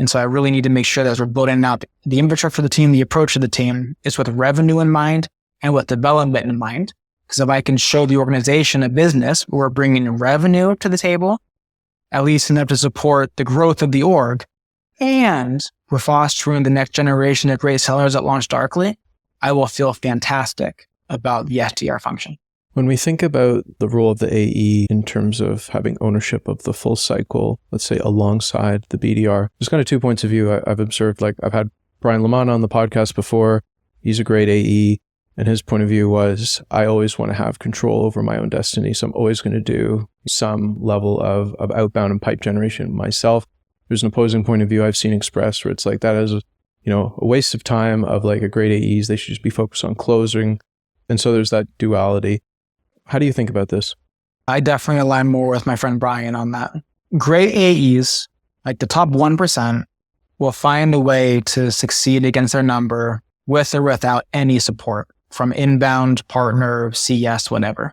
And so I really need to make sure that as we're building out the infrastructure for the team, the approach of the team is with revenue in mind and with development in mind. Because if I can show the organization a business where we're bringing revenue to the table, at least enough to support the growth of the org, and we're fostering the next generation of great sellers that launch darkly, I will feel fantastic about the SDR function. When we think about the role of the AE in terms of having ownership of the full cycle, let's say alongside the BDR, there's kind of 2 points of view I've observed. Like I've had Brian Lamont on the podcast before. He's a great AE. And his point of view was, I always want to have control over my own destiny. So I'm always going to do some level of outbound and pipe generation myself. There's an opposing point of view I've seen expressed where it's like that is, a waste of time of like a great AEs. They should just be focused on closing. And so there's that duality. How do you think about this? I definitely align more with my friend Brian on that. Great AEs, like the top 1%, will find a way to succeed against their number with or without any support from inbound, partner, CS, whatever.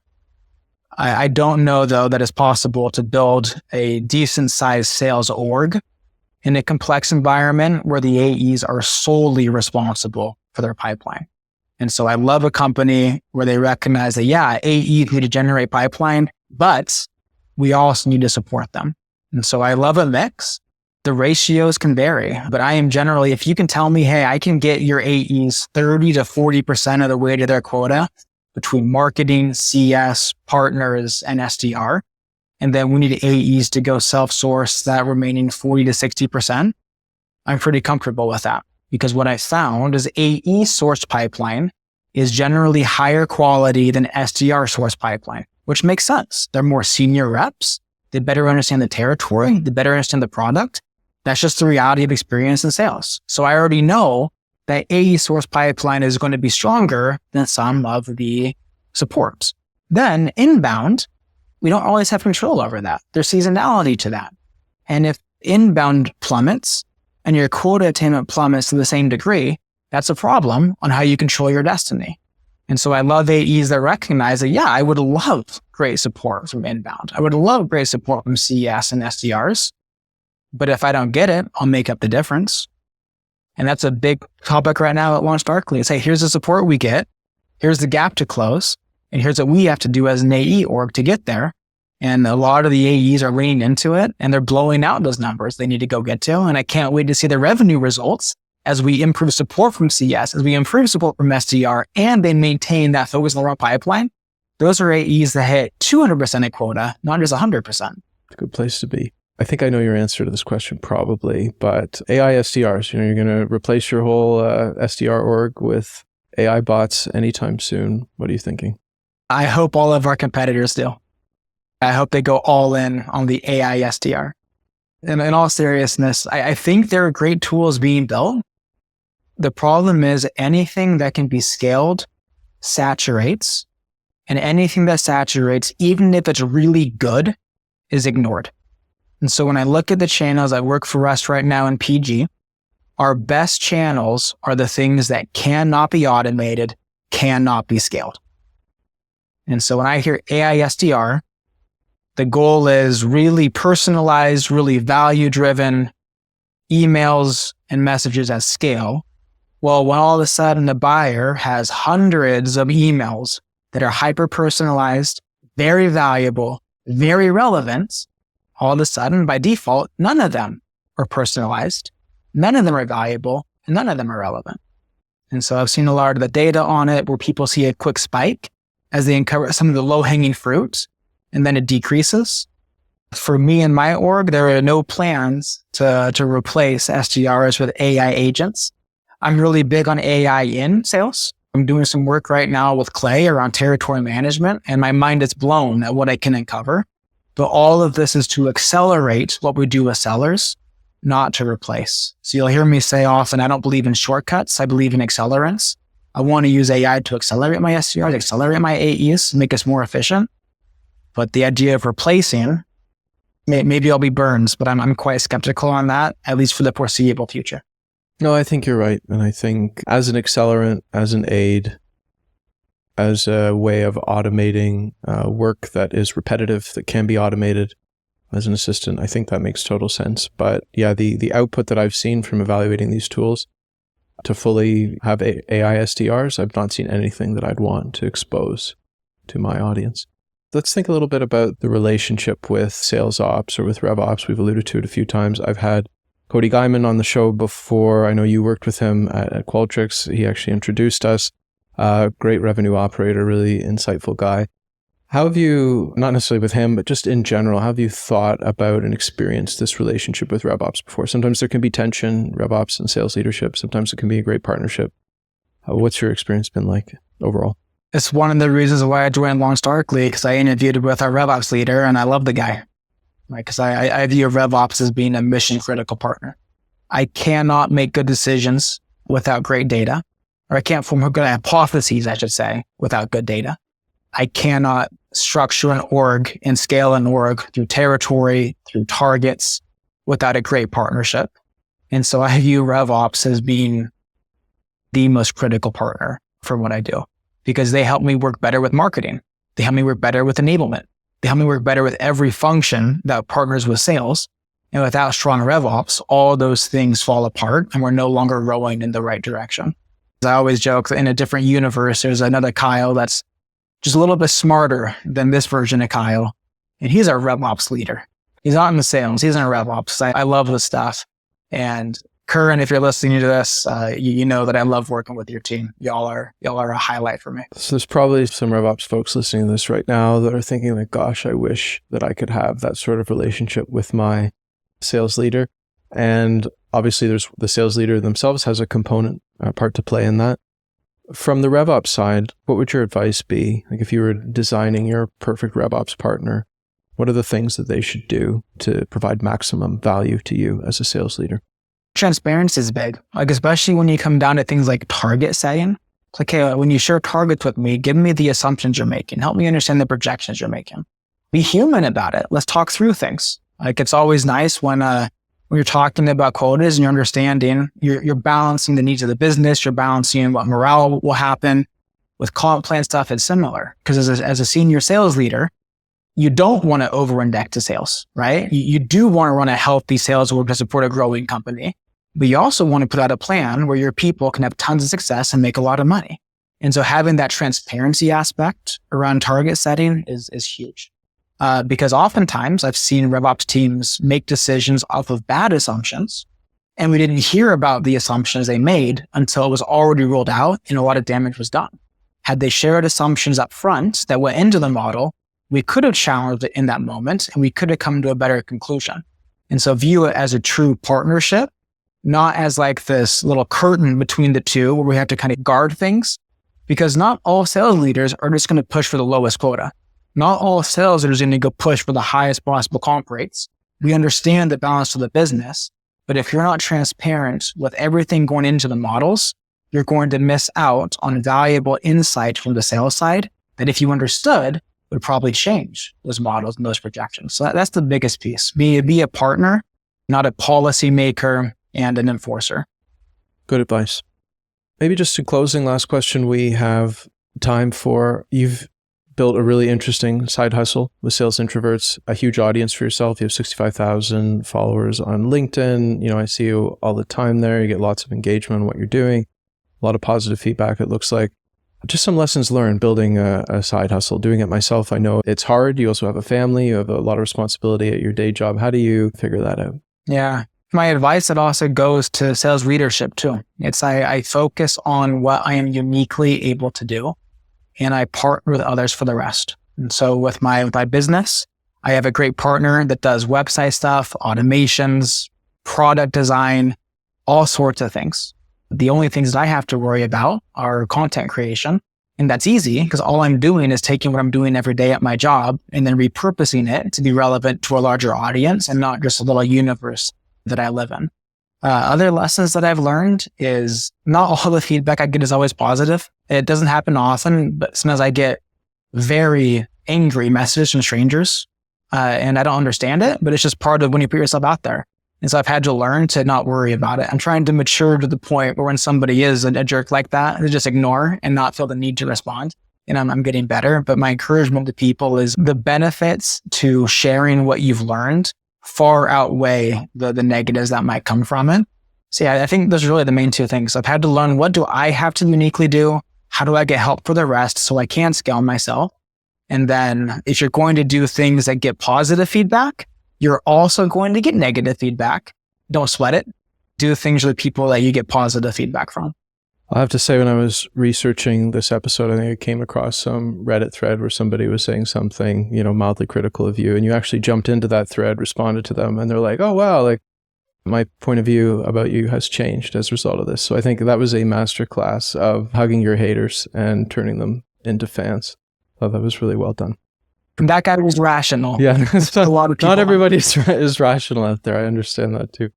I don't know, though, that it's possible to build a decent-sized sales org in a complex environment where the AEs are solely responsible for their pipeline. And so I love a company where they recognize that, yeah, AEs need to generate pipeline, but we also need to support them. And so I love a mix. The ratios can vary, but I am generally, if you can tell me, hey, I can get your AEs 30 to 40% of the way to their quota between marketing, CS, partners, and SDR, and then we need AEs to go self-source that remaining 40 to 60%, I'm pretty comfortable with that. Because what I found is AE sourced pipeline is generally higher quality than SDR sourced pipeline, which makes sense. They're more senior reps. They better understand the territory. They better understand the product. That's just the reality of experience in sales. So I already know that AE source pipeline is going to be stronger than some of the supports. Then inbound, we don't always have control over that. There's seasonality to that. And if inbound plummets and your quota attainment plummets to the same degree, that's a problem on how you control your destiny. And so I love AEs that recognize that, yeah, I would love great support from inbound. I would love great support from CS and SDRs. But if I don't get it, I'll make up the difference. And that's a big topic right now at Launch Darkly. It's, hey, here's the support we get. Here's the gap to close. And here's what we have to do as an AE org to get there. And a lot of the AEs are leaning into it and they're blowing out those numbers they need to go get to. And I can't wait to see the revenue results as we improve support from CS, as we improve support from SDR, and they maintain that focus on the raw pipeline. Those are AEs that hit 200% at quota, not just 100%. It's a good place to be. I think I know your answer to this question probably, but AI SDRs, you're going to replace your whole SDR org with AI bots anytime soon. What are you thinking? I hope all of our competitors do. I hope they go all in on the AI SDR. And in all seriousness, I think there are great tools being built, The problem is anything that can be scaled saturates, and anything that saturates, even if it's really good, is ignored. And so when I look at the channels I work for us right now in PG, our best channels are the things that cannot be automated, cannot be scaled. And so when I hear AI SDR, the goal is really personalized, really value-driven emails and messages at scale. Well, when all of a sudden the buyer has hundreds of emails that are hyper-personalized, very valuable, very relevant, all of a sudden, by default, none of them are personalized, none of them are valuable, and none of them are relevant. And so I've seen a lot of the data on it where people see a quick spike as they uncover some of the low-hanging fruit, and then it decreases. For me and my org, there are no plans to replace SDRs with AI agents. I'm really big on AI in sales. I'm doing some work right now with Clay around territory management, and my mind is blown at what I can uncover. But all of this is to accelerate what we do with sellers, not to replace. So you'll hear me say often, I don't believe in shortcuts. I believe in accelerants. I want to use AI to accelerate my SDRs, accelerate my AEs, make us more efficient. But the idea of replacing, maybe I'll be burned, but I'm quite skeptical on that, at least for the foreseeable future. No, I think you're right. And I think as an accelerant, as an aid, as a way of automating work that is repetitive, that can be automated as an assistant, I think that makes total sense. But yeah, the output that I've seen from evaluating these tools to fully have AI SDRs, I've not seen anything that I'd want to expose to my audience. Let's think a little bit about the relationship with sales ops or with RevOps. We've alluded to it a few times. I've had Cody Guyman on the show before. I know you worked with him at Qualtrics. He actually introduced us. Great revenue operator, really insightful guy. How have you, not necessarily with him, but just in general, how have you thought about and experienced this relationship with RevOps before? Sometimes there can be tension, RevOps and sales leadership. Sometimes it can be a great partnership. What's your experience been like overall? It's one of the reasons why I joined LaunchDarkly, because I interviewed with our RevOps leader and I love the guy. Because I view RevOps as being a mission critical partner. I cannot make good decisions without great data, or I can't form good hypotheses, I should say, without good data. I cannot structure an org and scale an org through territory, through targets, without a great partnership. And so I view RevOps as being the most critical partner for what I do, because they help me work better with marketing. They help me work better with enablement. They help me work better with every function that partners with sales. And without strong RevOps, all those things fall apart and we're no longer rowing in the right direction. I always joke that in a different universe, there's another Kyle that's just a little bit smarter than this version of Kyle. And he's our RevOps leader. He's not in the sales. He's in our RevOps. I love this stuff. And Curran, if you're listening to this, you know that I love working with your team. Y'all are a highlight for me. So there's probably some RevOps folks listening to this right now that are thinking like, gosh, I wish that I could have that sort of relationship with my sales leader. And obviously there's the sales leader themselves has a component, part to play in that. From the RevOps side, what would your advice be? Like if you were designing your perfect RevOps partner, what are the things that they should do to provide maximum value to you as a sales leader? Transparency is big, like especially when you come down to things like target setting. It's like, hey, when you share targets with me, give me the assumptions you're making. Help me understand the projections you're making. Be human about it. Let's talk through things. Like it's always nice when you're talking about quotas and you're understanding, you're balancing the needs of the business. You're balancing what morale will happen. With comp plan stuff, it's similar. Because as a senior sales leader, you don't want to over-index to sales, right? You do want to run a healthy sales org to support a growing company. But you also want to put out a plan where your people can have tons of success and make a lot of money. And so having that transparency aspect around target setting is huge. Because oftentimes I've seen RevOps teams make decisions off of bad assumptions, and we didn't hear about the assumptions they made until it was already rolled out and a lot of damage was done. Had they shared assumptions up front that went into the model, we could have challenged it in that moment and we could have come to a better conclusion. And so view it as a true partnership, not as like this little curtain between the two where we have to kind of guard things, because not all sales leaders are just going to push for the lowest quota. Not all sales leaders are going to go push for the highest possible comp rates. We understand the balance of the business, But if you're not transparent with everything going into the models, you're going to miss out on valuable insight from the sales side that if you understood would probably change those models and those projections. So that's the biggest piece. Be a partner, not a policy maker and an enforcer. Good advice. Maybe just in closing, last question we have time for. You've built a really interesting side hustle with Sales Introverts, a huge audience for yourself. You have 65,000 followers on LinkedIn. I see you all the time there. You get lots of engagement on what you're doing, a lot of positive feedback, it looks like. Just some lessons learned building a side hustle, doing it myself. I know it's hard. You also have a family. You have a lot of responsibility at your day job. How do you figure that out? Yeah. My advice, it also goes to sales leadership too. It's I focus on what I am uniquely able to do, and I partner with others for the rest. And so with my business, I have a great partner that does website stuff, automations, product design, all sorts of things. The only things that I have to worry about are content creation. And that's easy because all I'm doing is taking what I'm doing every day at my job and then repurposing it to be relevant to a larger audience and not just a little universe that I live in. Other lessons that I've learned is not all the feedback I get is always positive. It doesn't happen often, but sometimes I get very angry messages from strangers and I don't understand it, but it's just part of when you put yourself out there. And so I've had to learn to not worry about it. I'm trying to mature to the point where when somebody is a jerk like that, to just ignore and not feel the need to respond. And I'm getting better. But my encouragement to people is the benefits to sharing what you've learned far outweigh the negatives that might come from it. So yeah, I think those are really the main two things. I've had to learn, what do I have to uniquely do? How do I get help for the rest so I can scale myself? And then if you're going to do things that get positive feedback, you're also going to get negative feedback. Don't sweat it. Do things with people that you get positive feedback from. I have to say, when I was researching this episode, I think I came across some Reddit thread where somebody was saying something, mildly critical of you. And you actually jumped into that thread, responded to them, and they're like, oh, wow, like my point of view about you has changed as a result of this. So I think that was a masterclass of hugging your haters and turning them into fans. I thought that was really well done. That guy was rational. Yeah, a lot of people. Not everybody is rational out there. I understand that too.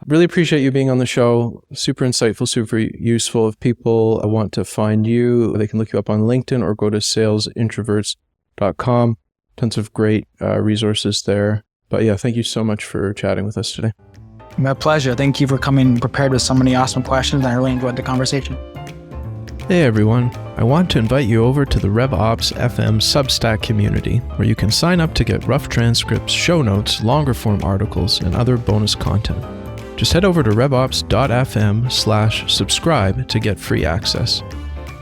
Really appreciate you being on the show. Super insightful, super useful. If people want to find you, they can look you up on LinkedIn or go to salesintroverts.com. Tons of great resources there. But yeah, thank you so much for chatting with us today. My pleasure. Thank you for coming prepared with so many awesome questions. I really enjoyed the conversation. Hey everyone, I want to invite you over to the RevOps FM Substack community, where you can sign up to get rough transcripts, show notes, longer form articles, and other bonus content. Just head over to revops.fm/subscribe to get free access.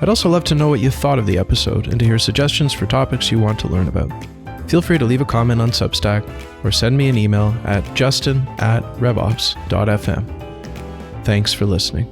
I'd also love to know what you thought of the episode and to hear suggestions for topics you want to learn about. Feel free to leave a comment on Substack or send me an email at justin@revops.fm. Thanks for listening.